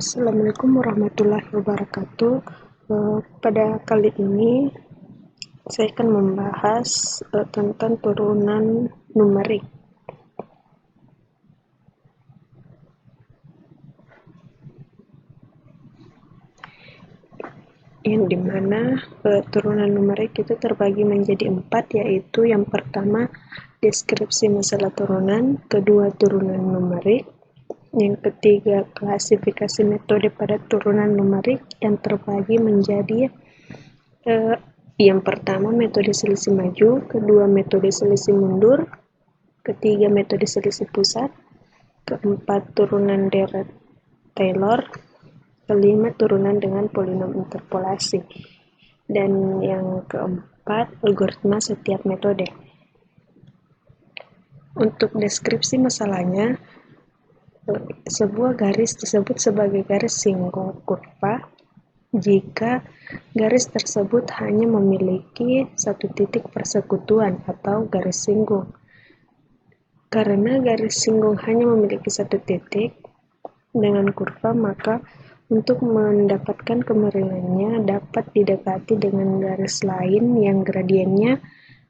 Assalamualaikum warahmatullahi wabarakatuh. Pada kali ini saya akan membahas tentang turunan numerik. Yang dimana turunan numerik itu terbagi menjadi 4, yaitu yang pertama deskripsi masalah turunan, kedua turunan numerik, yang ketiga klasifikasi metode pada turunan numerik yang terbagi menjadi yang pertama metode selisih maju, kedua metode selisih mundur, ketiga metode selisih pusat, keempat turunan deret Taylor, kelima turunan dengan polinom interpolasi, dan yang keempat algoritma setiap metode. Untuk deskripsi masalahnya, sebuah garis disebut sebagai garis singgung kurva jika garis tersebut hanya memiliki satu titik persekutuan atau garis singgung. Karena garis singgung hanya memiliki satu titik dengan kurva, maka untuk mendapatkan kemiringannya dapat didekati dengan garis lain yang gradiennya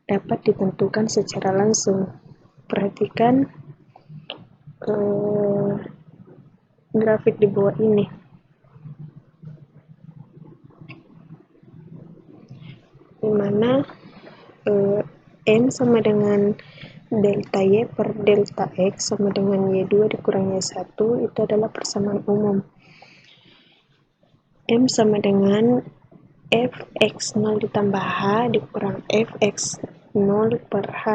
dapat ditentukan secara langsung. Perhatikan grafik di bawah ini. Di mana M sama dengan delta Y per delta X sama dengan Y2 dikurang Y1 itu adalah persamaan umum. M sama dengan Fx0 ditambah H dikurang Fx0 per H.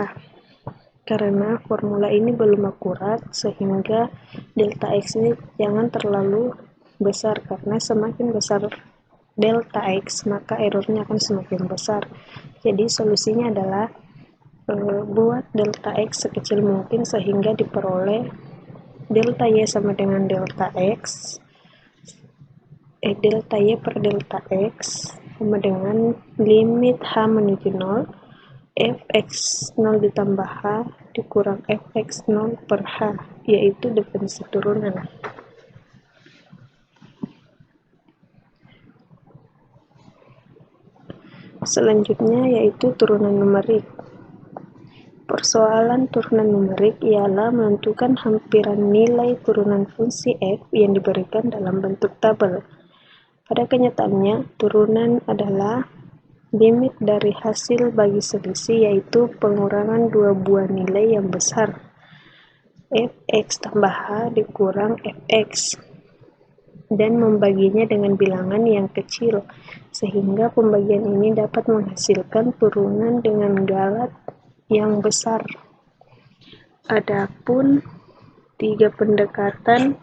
Karena formula ini belum akurat, sehingga delta X ini jangan terlalu besar, karena semakin besar delta X maka errornya akan semakin besar. Jadi solusinya adalah buat delta X sekecil mungkin sehingga diperoleh delta Y sama dengan delta X, delta Y per delta X sama dengan limit H menuju 0, Fx0 ditambah H dikurang Fx0 per H, yaitu definisi turunan. Selanjutnya yaitu turunan numerik. Persoalan turunan numerik ialah menentukan hampiran nilai turunan fungsi f yang diberikan dalam bentuk tabel. Pada kenyataannya, turunan adalah limit dari hasil bagi selisih, yaitu pengurangan dua buah nilai yang besar, fx tambah h dikurang fx, dan membaginya dengan bilangan yang kecil, sehingga pembagian ini dapat menghasilkan turunan dengan galat yang besar. Adapun tiga pendekatan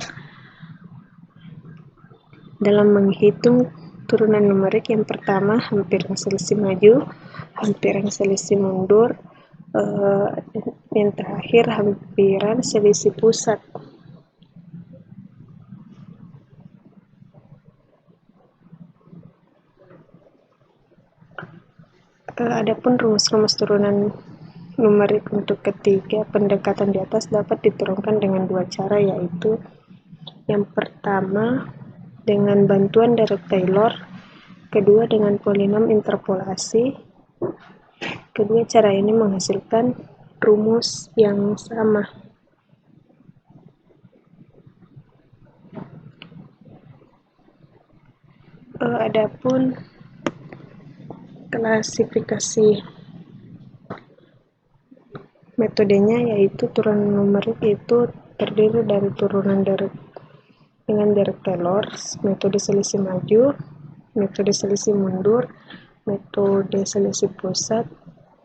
dalam menghitung turunan numerik, yang pertama hampiran selisih maju, hampiran selisih mundur, yang terakhir hampiran selisih pusat. Adapun rumus-rumus turunan numerik untuk ketiga pendekatan di atas dapat diturunkan dengan dua cara, yaitu yang pertama dengan bantuan deret Taylor, kedua dengan polinom interpolasi. Kedua cara ini menghasilkan rumus yang sama. Adapun klasifikasi metodenya, yaitu turunan numerik itu terdiri dari turunan deret dengan deret Taylor, metode selisih maju, metode selisih mundur, metode selisih pusat,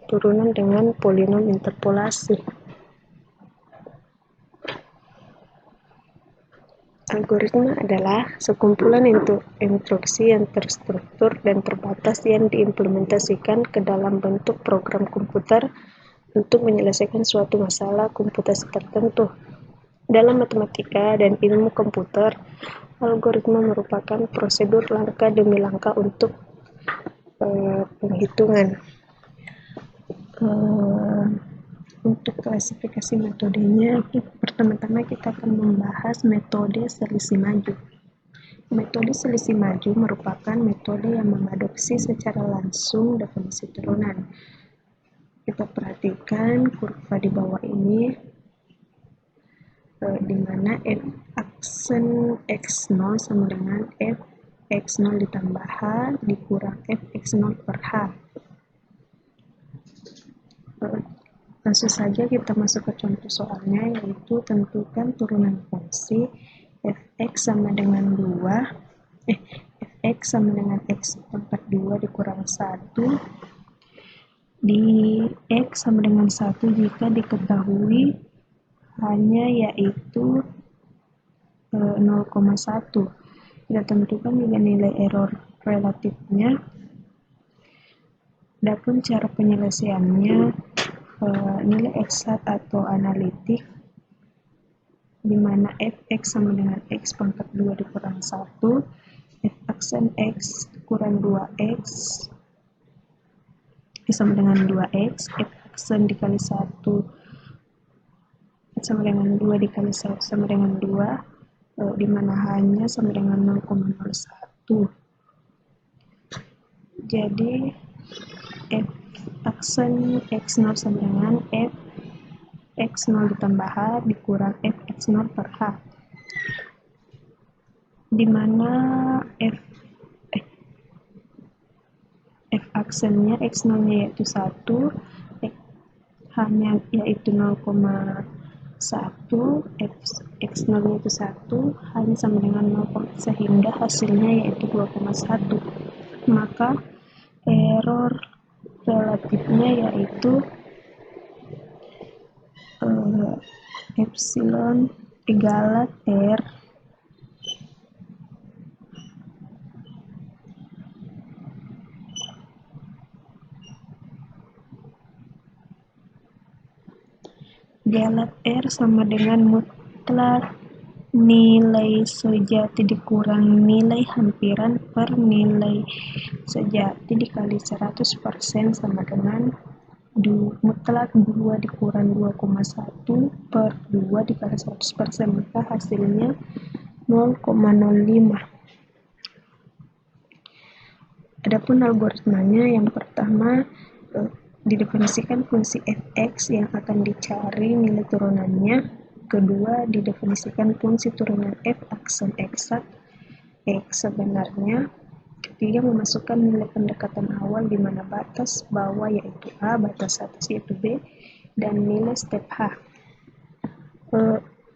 turunan dengan polinom interpolasi. Algoritma adalah sekumpulan instruksi yang terstruktur dan terbatas yang diimplementasikan ke dalam bentuk program komputer untuk menyelesaikan suatu masalah komputasi tertentu. Dalam matematika dan ilmu komputer, algoritma merupakan prosedur langkah demi langkah untuk penghitungan. Untuk klasifikasi metodenya, pertama-tama kita akan membahas metode selisih maju. Metode selisih maju merupakan metode yang mengadopsi secara langsung definisi turunan. Kita perhatikan kurva di bawah ini, di mana f aksen x0 sama dengan f x0 ditambah h dikurang f x0 per h. Langsung saja kita masuk ke contoh soalnya, yaitu tentukan turunan fungsi fx sama dengan 2 fx sama dengan x pangkat 2 dikurang 1 di x sama dengan 1 jika diketahui hanya yaitu 0,1. Kita tentukan juga nilai error relatifnya. Adapun cara penyelesaiannya, nilai eksat atau analitik, di mana fx sama dengan x pangkat 2 dikurang 1, f aksen x kurang 2x sama dengan 2x, f aksen dikali 1 sama dengan 2 dikali 1 sama dengan 2, di mana hanya sama dengan 0,01. Jadi f aksen x0 sama dengan f x0 ditambah h dikurang f x0 per h, di mana f aksennya x0 nya yaitu 1, h-nya yaitu 0,1, f x0 nya itu 1, h-nya sama dengan 0, sehingga hasilnya yaitu 2,1. Maka error relatifnya yaitu epsilon = R galat R sama dengan mutlak nilai sejati dikurang nilai hampiran per nilai sejati dikali 100% sama dengan mutlak 2 dikurang 2,1 per 2 dikali 100%, maka hasilnya 0,05. Adapun algoritmanya, yang pertama didefinisikan fungsi fx yang akan dicari nilai turunannya. Kedua, didefinisikan fungsi turunan f aksen eksat x sebenarnya. Ketiga, memasukkan nilai pendekatan awal di mana batas bawah yaitu A, batas atas yaitu B, dan nilai step H.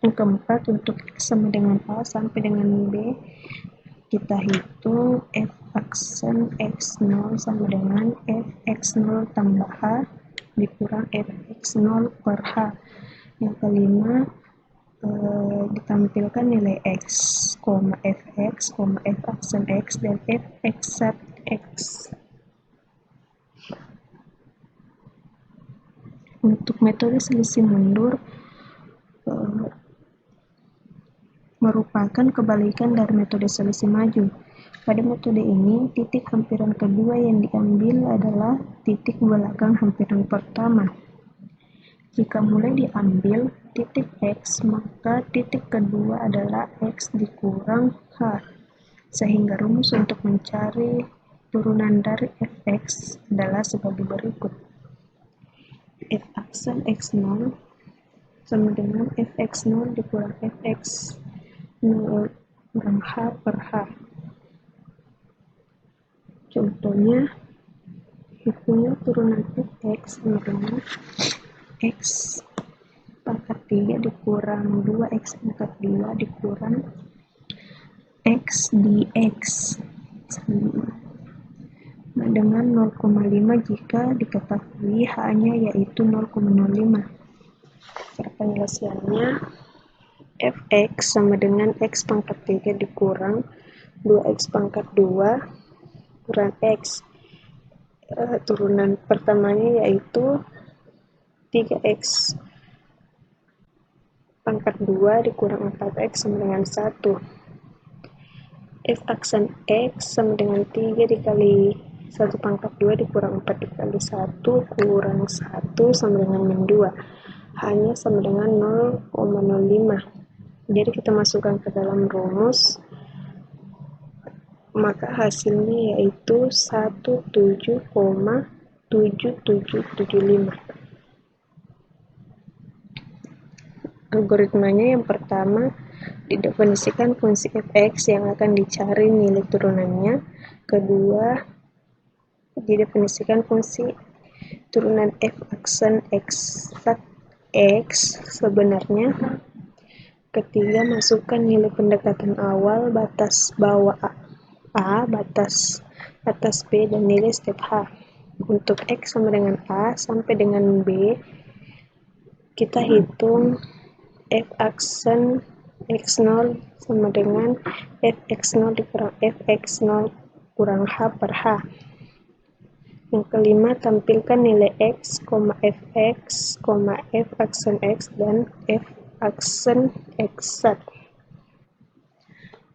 Yang keempat, untuk X sama dengan A sampai dengan B, kita hitung f aksen x0 sama dengan f x0 tambah h dikurang f x0 per h. Yang kelima, ditampilkan nilai x, fx, f aksen x, dan f eksat x. Untuk metode selisih mundur merupakan kebalikan dari metode selisih maju. Pada metode ini, titik hampiran kedua yang diambil adalah titik belakang hampiran pertama. Jika mulai diambil titik X, maka titik kedua adalah X dikurang H, sehingga rumus untuk mencari turunan dari Fx adalah sebagai berikut. F aksen x0 sama dengan Fx0 dikurang Fx kurang H per H. Contohnya, hitunglah turunan Fx sama dengan X pangkat 3 dikurang 2X pangkat 2 dikurang X dx sama dengan 0,5 jika diketahui hanya yaitu 0,05. Cara penyelesaiannya, Fx sama dengan X pangkat 3 dikurang 2X pangkat 2 kurang X. Turunan pertamanya yaitu 3X pangkat 2 dikurang 4X sama dengan 1. F aksen X sama dengan 3 dikali 1 pangkat 2 dikurang 4 dikali 1 kurang 1 sama dengan 2. Hanya sama dengan 0,05. Jadi kita masukkan ke dalam rumus maka hasilnya yaitu 17,7775. Algoritmanya yang pertama, didefinisikan fungsi fx yang akan dicari nilai turunannya. Kedua, didefinisikan fungsi turunan f aksen eksak x sebenarnya. Ketiga, masukkan nilai pendekatan awal, batas bawah A, batas atas B, dan nilai step H. Untuk X sama dengan A sampai dengan B, kita hitung f aksen x0 sama dengan fx0 dikurang fx0 kurang h per h. Yang kelima, tampilkan nilai x, fx, f aksen x, dan f aksen x1.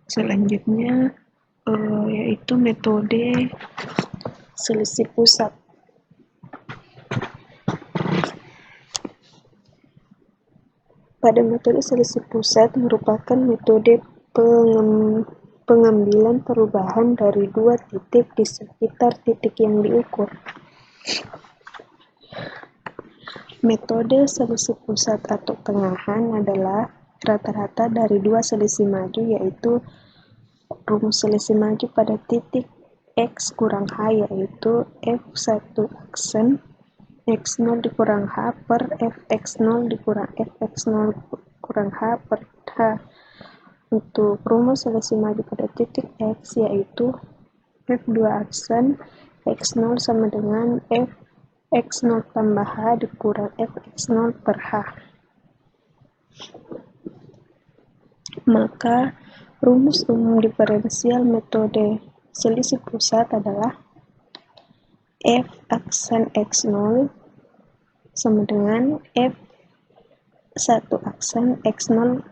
Selanjutnya yaitu metode selisih pusat. Pada metode selisih pusat merupakan metode pengambilan perubahan dari dua titik di sekitar titik yang diukur. Metode selisih pusat atau tengahan adalah rata-rata dari dua selisih maju, yaitu rumus selisih maju pada titik x kurang h, yaitu f1 aksen x0 dikurang h per fx0 dikurang fx0 kurang h per h. Untuk rumus selisih maju pada titik x, yaitu f2 aksen x0 sama dengan fx0 tambah h dikurang fx0 per h. Maka rumus umum diferensial metode selisih pusat adalah f aksen x0 sama dengan f1 aksen x0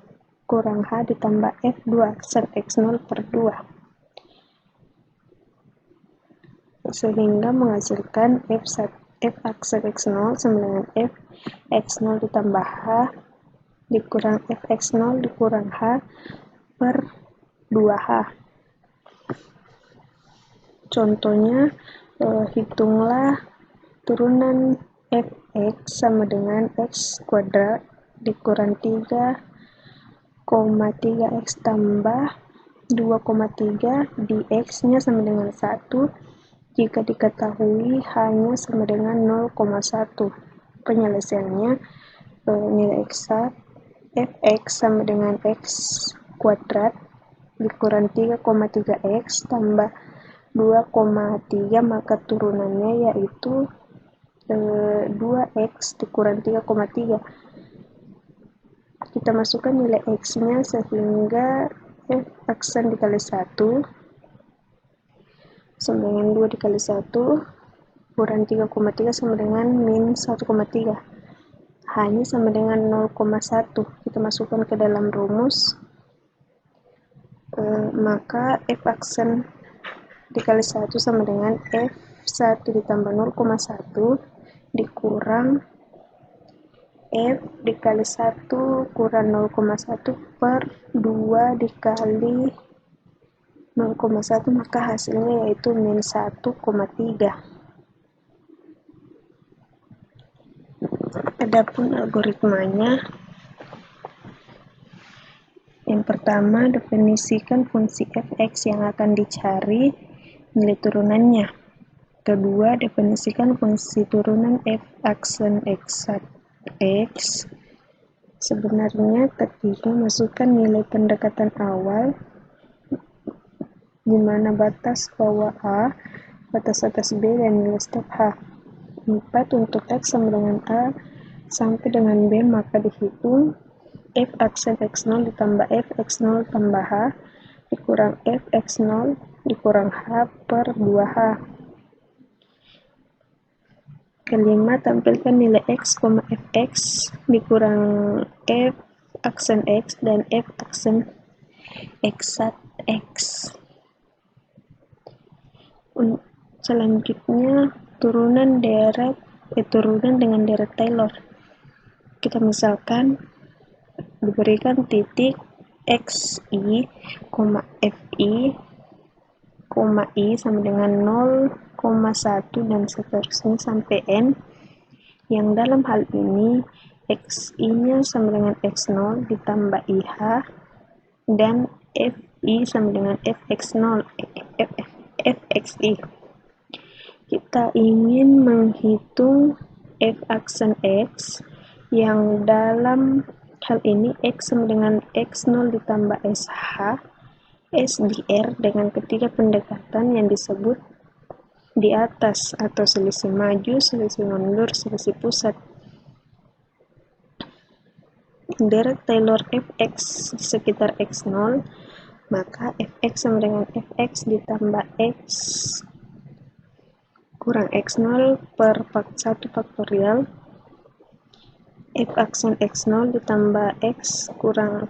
kurang h ditambah f2 aksen x0 per 2, sehingga menghasilkan f aksen x0 sama dengan f x0 ditambah h dikurang fx0 dikurang h per 2h. Contohnya, hitunglah turunan fx sama dengan x kuadrat dikurang 3,3x tambah 2,3 di x-nya sama dengan 1 jika diketahui h-nya sama dengan 0,1. Penyelesaiannya, nilai eksak fx sama dengan x kuadrat dikurang 3,3x tambah 2,3, maka turunannya yaitu 2x dikurang 3,3. Kita masukkan nilai x-nya sehingga f aksen dikali 1 sama dengan 2 dikali 1 kurang 3,3 sama dengan min 1,3. H-nya sama dengan 0,1. Kita masukkan ke dalam rumus, maka f aksen dikali 1 sama dengan f1 ditambah 0,1 dikurang f dikali 1 kurang 0,1 per 2 dikali 0,1, maka hasilnya yaitu min 1,3. Adapun algoritmanya, yang pertama, definisikan fungsi fx yang akan dicari nilai turunannya. Kedua, definisikan fungsi turunan f aksen x. Sebenarnya, ketiga, masukkan nilai pendekatan awal, di mana batas bawah A, batas atas B, dan nilai step H. 4. Untuk X sama dengan A sampai dengan B, maka dihitung f aksen x0 ditambah f x0 tambah h dikurang f x0 dikurang h per 2h. Kelima, tampilkan nilai x, fx dikurang f aksen x dan f aksen x1 x. Selanjutnya, turunan dengan deret Taylor. Kita misalkan diberikan titik xi, fi I sama dengan 0,1 dan seterusnya sampai N, yang dalam hal ini XI-nya sama dengan X0 ditambah IH, dan FI sama dengan Fxi. Kita ingin menghitung F aksen X, yang dalam hal ini X sama dengan X0 ditambah SH, S di R dengan ketiga pendekatan yang disebut di atas, atau selisih maju, selisih mundur, selisih pusat. Direct Taylor Fx di sekitar X0, maka Fx sama dengan Fx ditambah X kurang X0 per 1 faktorial, F aksen X0 ditambah X kurang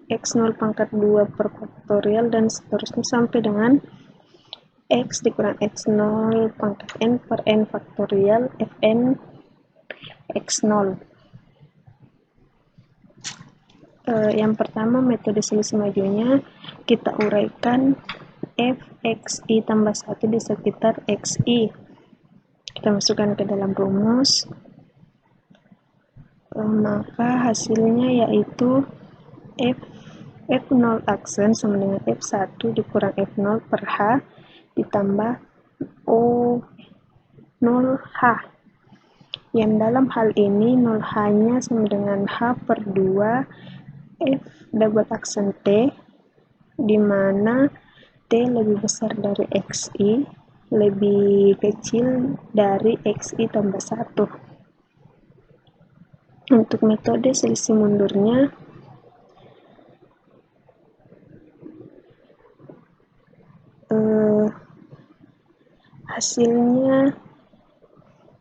X0 pangkat 2 per faktorial, dan seterusnya sampai dengan X dikurang X0 pangkat N per N faktorial Fn X0. Yang pertama, metode selisih majunya kita uraikan Fxi tambah 1 di sekitar Xi. Kita masukkan ke dalam rumus, maka hasilnya yaitu F0 aksen sama dengan F1 dikurang F0 per H ditambah O0H, yang dalam hal ini 0H nya sama dengan H per 2 F double aksen T, di mana T lebih besar dari Xi, lebih kecil dari Xi tambah 1. Untuk metode selisih mundurnya, hasilnya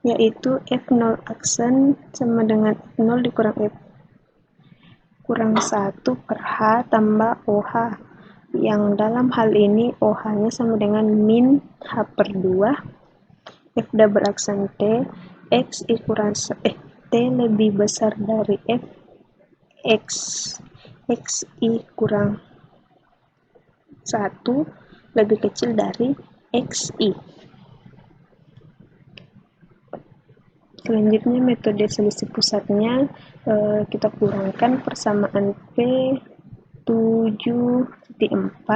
yaitu F0 aksen sama dengan F0 dikurang F kurang 1 per H tambah OH, yang dalam hal ini OH nya sama dengan min H per 2 F double aksen T, Xi kurang T lebih besar dari F X, Xi kurang 1 lebih kecil dari Xi. Selanjutnya metode selisih pusatnya, kita kurangkan persamaan P7.4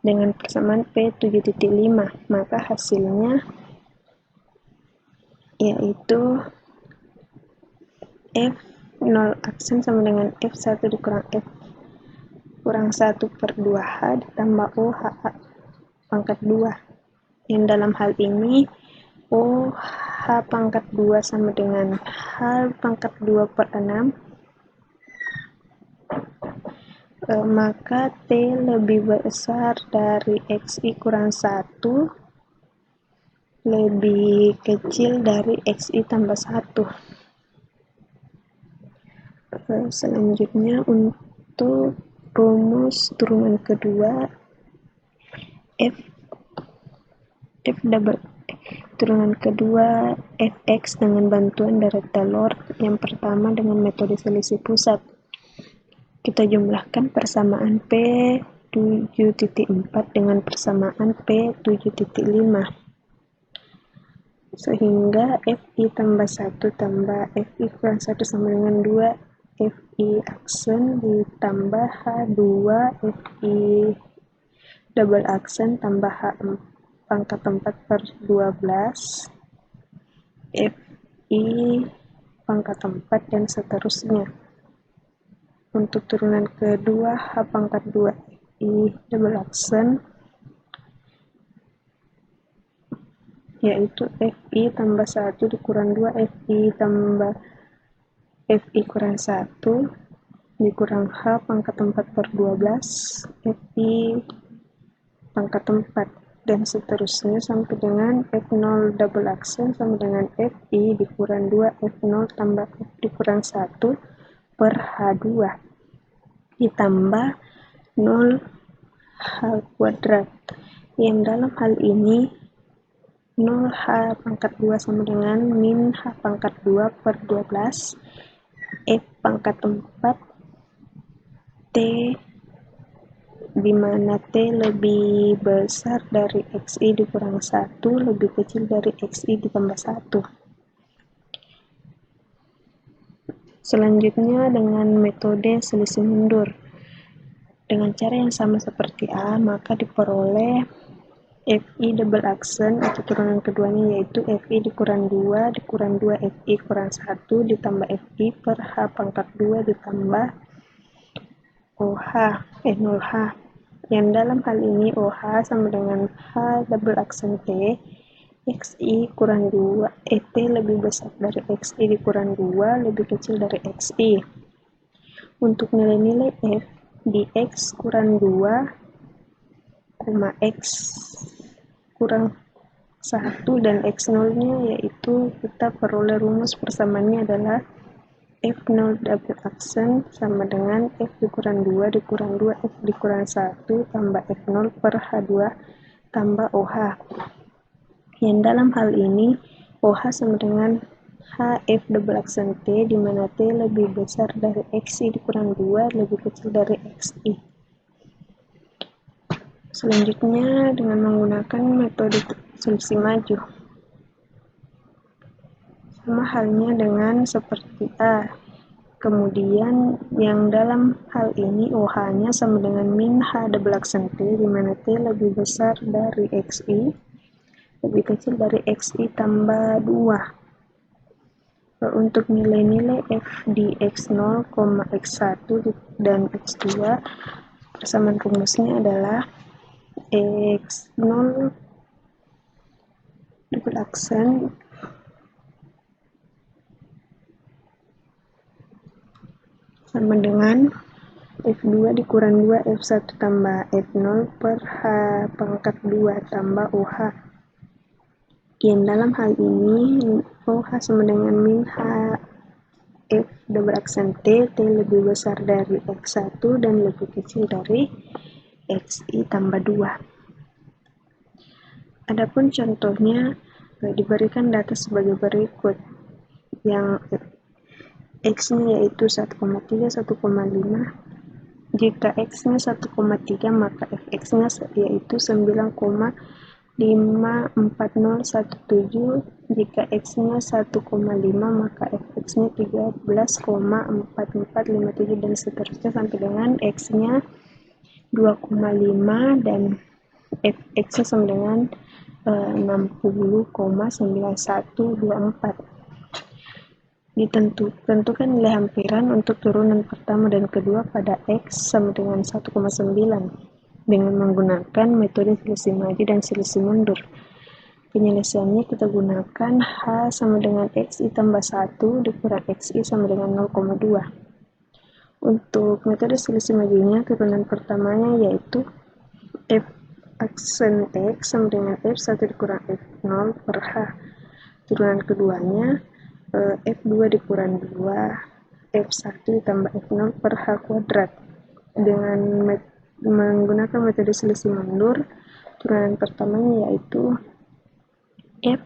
dengan persamaan P7.5, maka hasilnya yaitu F0 aksen sama dengan F1 dikurang F kurang 1 per 2H ditambah OH pangkat 2, yang dalam hal ini OH pangkat 2 sama dengan H pangkat 2 per 6, maka T lebih besar dari Xi kurang 1 lebih kecil dari Xi tambah 1. Selanjutnya untuk rumus turunan kedua, F double turunan kedua Fx dengan bantuan direct Taylor. Yang pertama dengan metode selisih pusat, kita jumlahkan persamaan P7.4 dengan persamaan P7.5, sehingga Fi tambah 1 tambah Fi kurang 1 sama dengan 2 Fi aksen ditambah H2 Fi double aksen tambah H pangkat 4 per 12 Fi pangkat 4 dan seterusnya. Untuk turunan kedua, H pangkat 2 Fi double aksen yaitu Fi tambah 1 dikurang 2 Fi tambah Fi kurang 1 dikurang H pangkat 4 per 12 Fi pangkat 4 dan seterusnya sampai dengan F0 double aksen sama dengan Fi dikurang 2 F0 tambah F dikurang 1 per H2 ditambah 0 H kuadrat, yang dalam hal ini 0H pangkat 2 sama dengan min H pangkat 2 per 12 F pangkat 4 T di mana T lebih besar dari XI dikurang 1, lebih kecil dari XI ditambah 1. Selanjutnya dengan metode selisih mundur. Dengan cara yang sama seperti A, maka diperoleh FI double aksen atau turunan keduanya, yaitu FI dikurang 2 FI kurang 1 ditambah FI per H pangkat 2 ditambah OH, 0H. Yang dalam hal ini OH sama dengan H double aksen T, XI kurang 2, T lebih besar dari XI dikurang 2, lebih kecil dari XI. Untuk nilai-nilai F di X kurang 2, X kurang 1 dan X0 nya, yaitu kita peroleh rumus persamaannya adalah F0 double aksen sama dengan F dikurang 2 F dikurang 1 tambah F0 per H2 tambah OH. Yang dalam hal ini OH sama dengan HF double aksen T, di mana T lebih besar dari XI dikurang 2, lebih kecil dari XI. Selanjutnya dengan menggunakan metode selisih maju. Sama halnya dengan seperti A. Kemudian yang dalam hal ini OH-nya sama dengan min H double aksen T, di mana T lebih besar dari XI, lebih kecil dari XI tambah 2. Untuk nilai-nilai F di X0, X1 dan X2, persamaan rumusnya adalah X0 double aksen sama dengan F2 dikurang 2 F1 tambah F0 per H pangkat 2 tambah OH. Yang dalam hal ini OH sama dengan min H F double aksen T, T lebih besar dari X1 dan lebih kecil dari XI tambah 2. Adapun contohnya diberikan data sebagai berikut, yang X-nya yaitu 1,3, 1,5. Jika X-nya 1,3, maka Fx-nya yaitu 9,54017. Jika X-nya 1,5, maka Fx-nya 13,4457 dan seterusnya sampai dengan X-nya 2,5 dan Fx-nya sama dengan 60,9124. Tentukan nilai hampiran untuk turunan pertama dan kedua pada X sama dengan 1,9 dengan menggunakan metode selisih maju dan selisih mundur. Penyelesaiannya kita gunakan H sama dengan XI tambah 1 dikurang XI sama dengan 0,2. Untuk metode selisih majunya, turunan pertamanya yaitu F aksen X sama dengan F1 dikurang F0 per H. Turunan keduanya F2 dikurang 2 F1 ditambah F0 per H kuadrat. Dengan menggunakan metode selisih mundur, turunan pertamanya yaitu F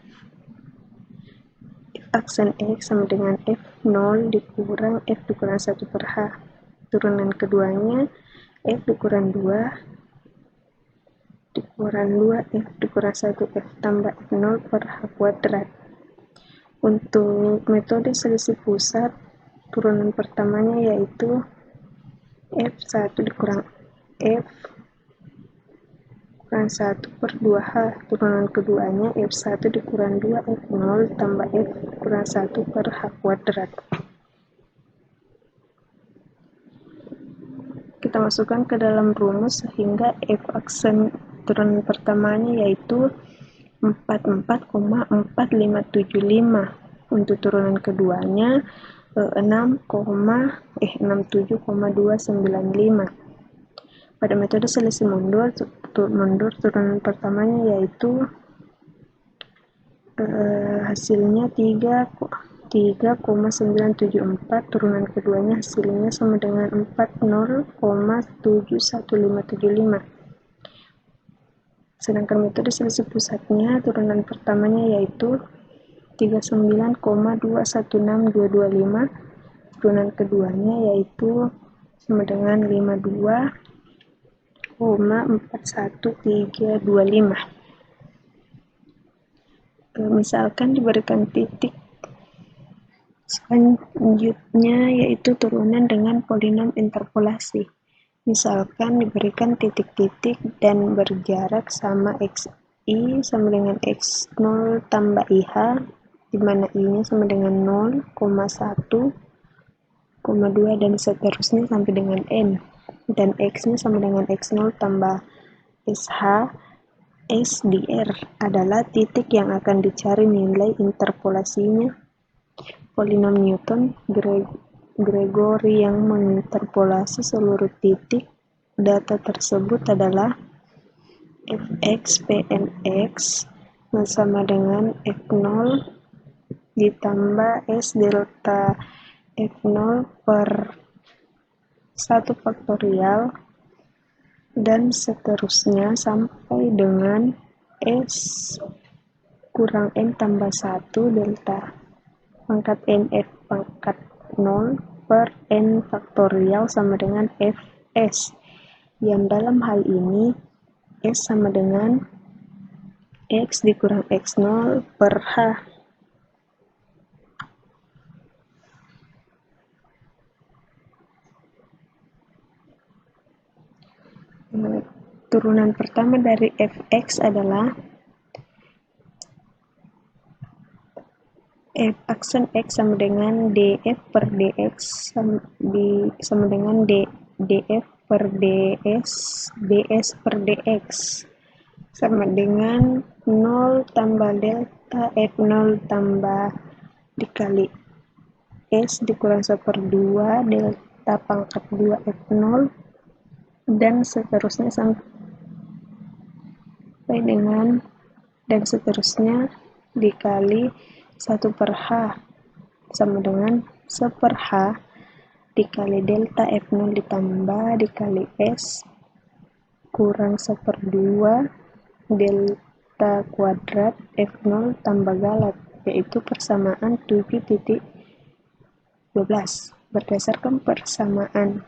aksen X sama dengan F0 dikurang F dikurang 1 per H. Turunan keduanya F dikurang 2 dikurang 2 F dikurang 1 F tambah F0 per H kuadrat. Untuk metode selisih pusat, turunan pertamanya yaitu F1 dikurang F kurang 1 per 2H. Turunan keduanya F1 dikurang 2 F0 tambah F kurang 1 per H kuadrat. Kita masukkan ke dalam rumus sehingga F aksen turunan pertamanya yaitu 44,4575. Untuk turunan keduanya 67,295. Pada metode selisih mundur turunan pertamanya yaitu hasilnya 3,974, turunan keduanya hasilnya sama dengan 40,71575. Sedangkan metode selisih pusatnya, turunan pertamanya yaitu 39,216225, turunan keduanya yaitu sama dengan 52, 0,41325. Misalkan diberikan titik selanjutnya yaitu turunan dengan polinom interpolasi. Misalkan diberikan titik-titik dan berjarak sama xi sama dengan x0 tambah IH, di mana i-nya sama dengan 0,1, 2 dan seterusnya sampai dengan n, dan x-nya sama dengan x0 tambah sh. S di R adalah titik yang akan dicari nilai interpolasinya. Polinom Newton Gregory yang menginterpolasi seluruh titik data tersebut adalah fx pnx sama dengan f0 ditambah s delta f0 per 1 faktorial dan seterusnya sampai dengan s kurang n tambah 1 delta pangkat nf pangkat 0 per n faktorial sama dengan fs, yang dalam hal ini s sama dengan x dikurang x0 per h. Turunan pertama dari fx adalah f aksen x sama dengan df per dx sama dengan df per ds per dx sama dengan 0 tambah delta f0 tambah dikali s dikurang 1/2 delta pangkat 2 f0 dan seterusnya sampai dengan dikali 1 per h sama dengan 1 per h dikali delta f0 ditambah dikali s kurang 1/2 delta kuadrat f0 tambah galat, yaitu persamaan 7.12. Berdasarkan persamaan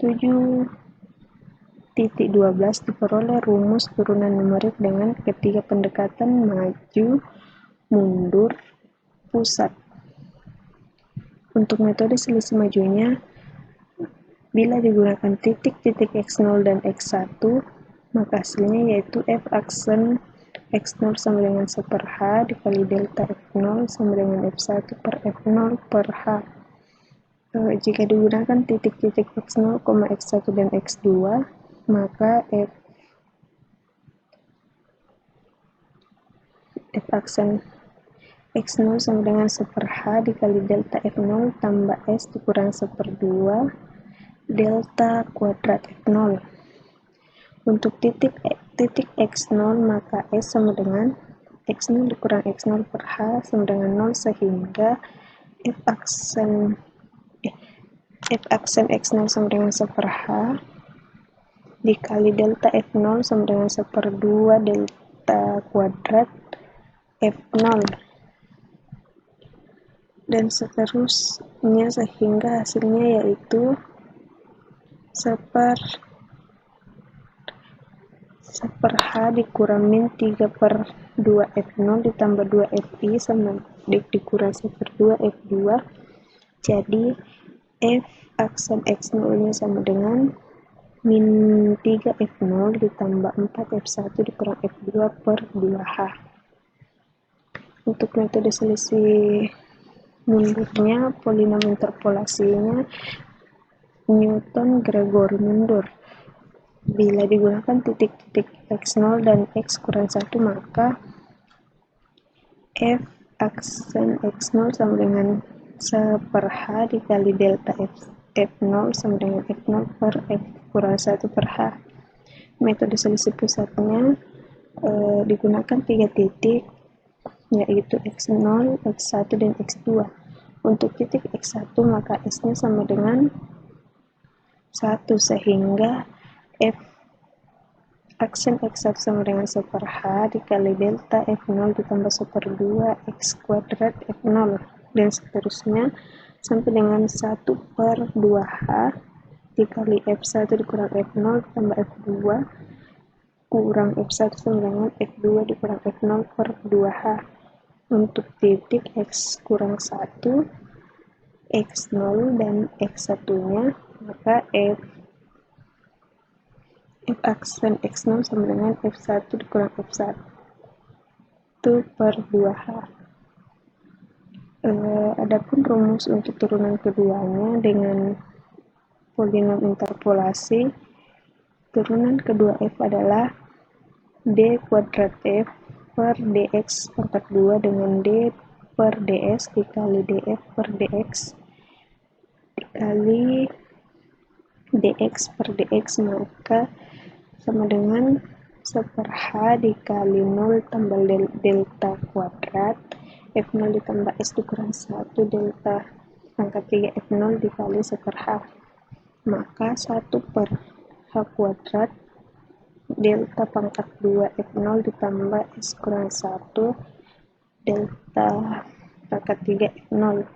7.12 diperoleh rumus turunan numerik dengan ketiga pendekatan maju, mundur, pusat. Untuk metode selisih majunya, bila digunakan titik-titik x0 dan x1, maka hasilnya yaitu f aksen x0 sama dengan 1 per h dikali delta f0 sama dengan f1 per f0 per h. Jika digunakan titik-titik x0, x1 dan x2, maka f aksen x0 sama dengan 1 per h dikali delta f0 tambah s dikurang 1/2 delta kuadrat f0. Untuk titik x0, maka s sama dengan x0 dikurang x0 per h sama dengan 0, sehingga f aksen x0 sama dengan 1 per h dikali delta f0 sama dengan 1/2 delta kuadrat f0 dan seterusnya sehingga hasilnya yaitu 1 per h dikurang min 3/2 f0 ditambah 2 fi sama dikurang 1/2 f2. Jadi f aksen x0 nya sama dengan min 3 f0 ditambah 4 f1 dikurang f2 per 2h. Untuk metode selisih mundurnya, polinom interpolasinya Newton Gregory mundur. Bila digunakan titik-titik x0 dan x kurang 1, maka f aksen x0 sama dengan 1 per h dikali delta f0 sama dengan f0 per f kurang 1 per h. Metode selisih pusatnya digunakan 3 titik, yaitu x0, x1, dan x2. Untuk titik x1, maka s-nya sama dengan 1, sehingga f aksen x1 sama dengan 1 per h dikali delta f0 ditambah 1/2 x kuadrat f0 dan seterusnya sampai dengan 1/2h dikali F1 dikurang F0 tambah F2 kurang F1 sama dengan F2 dikurang F0 per 2H. Untuk titik X kurang 1, X0 dan X1 nya, maka F aksen X0 sama dengan F1 dikurang F1 per 2H. Adapun rumus untuk turunan keduanya dengan polinom interpolasi, turunan kedua F adalah D kuadrat F per dx pangkat 2 dengan D per ds dikali df per dx dikali dx per dx, maka sama dengan 1/h dikali 0 tambah delta kuadrat F0 ditambah S dikurang 1 delta pangkat 3 F0 dikali 1/h, maka 1 per H kuadrat delta pangkat 2 F0 ditambah S kurang 1 delta pangkat 3 F0.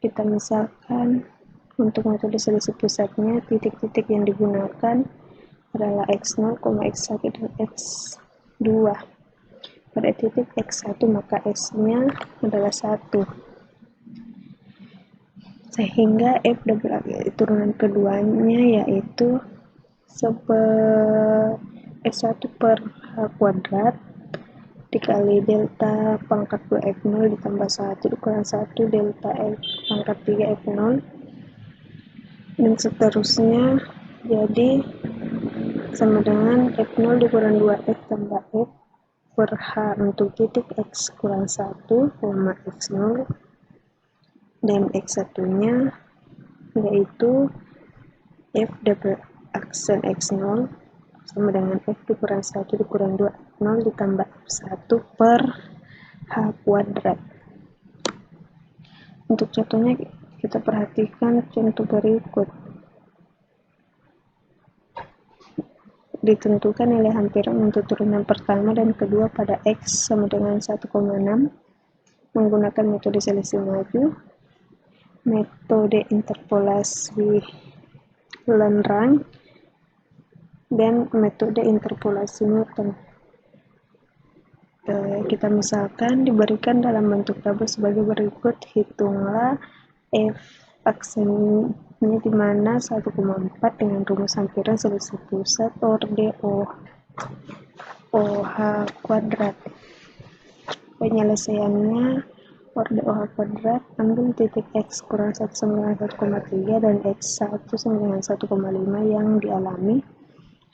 Kita misalkan untuk metode selisih pusatnya, titik-titik yang digunakan adalah X0, X1, dan X2. Pada titik X1 maka S-nya adalah 1. Sehingga F turunan keduanya yaitu F1 per H kuadrat dikali delta pangkat 2 F0 ditambah 1 dikurang 1 delta F pangkat 3 F0 dan seterusnya, jadi sama dengan F0 dikurang 2F tambah F per H untuk titik X kurang 1, X0 dan X1 nya yaitu F double aksen X0 sama dengan F dikurang 1 dikurang 2 F0 ditambah F1 per H kuadrat. Untuk contohnya kita perhatikan contoh berikut. Ditentukan nilai hampiran untuk turunan pertama dan kedua pada X sama dengan 1,6 menggunakan metode selisih maju, metode interpolasi Lagrange, dan metode interpolasi Newton. Kita misalkan diberikan dalam bentuk tabel sebagai berikut. Hitunglah F aksennya di mana 1,4 dengan rumus hampiran selisih pusat orde OH kuadrat. Penyelesaiannya orde OH kuadrat, ambil titik X kurang 1 sama dengan 1,3 dan X1 sama dengan 1,5 yang dialami.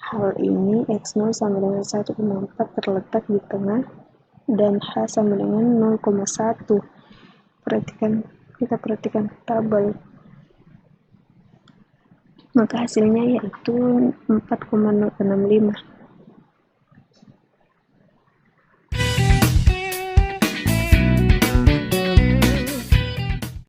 Hal ini X0 sama dengan 1,4 terletak di tengah dan H sama dengan 0,1. Kita perhatikan tabel. Maka hasilnya yaitu 4,065.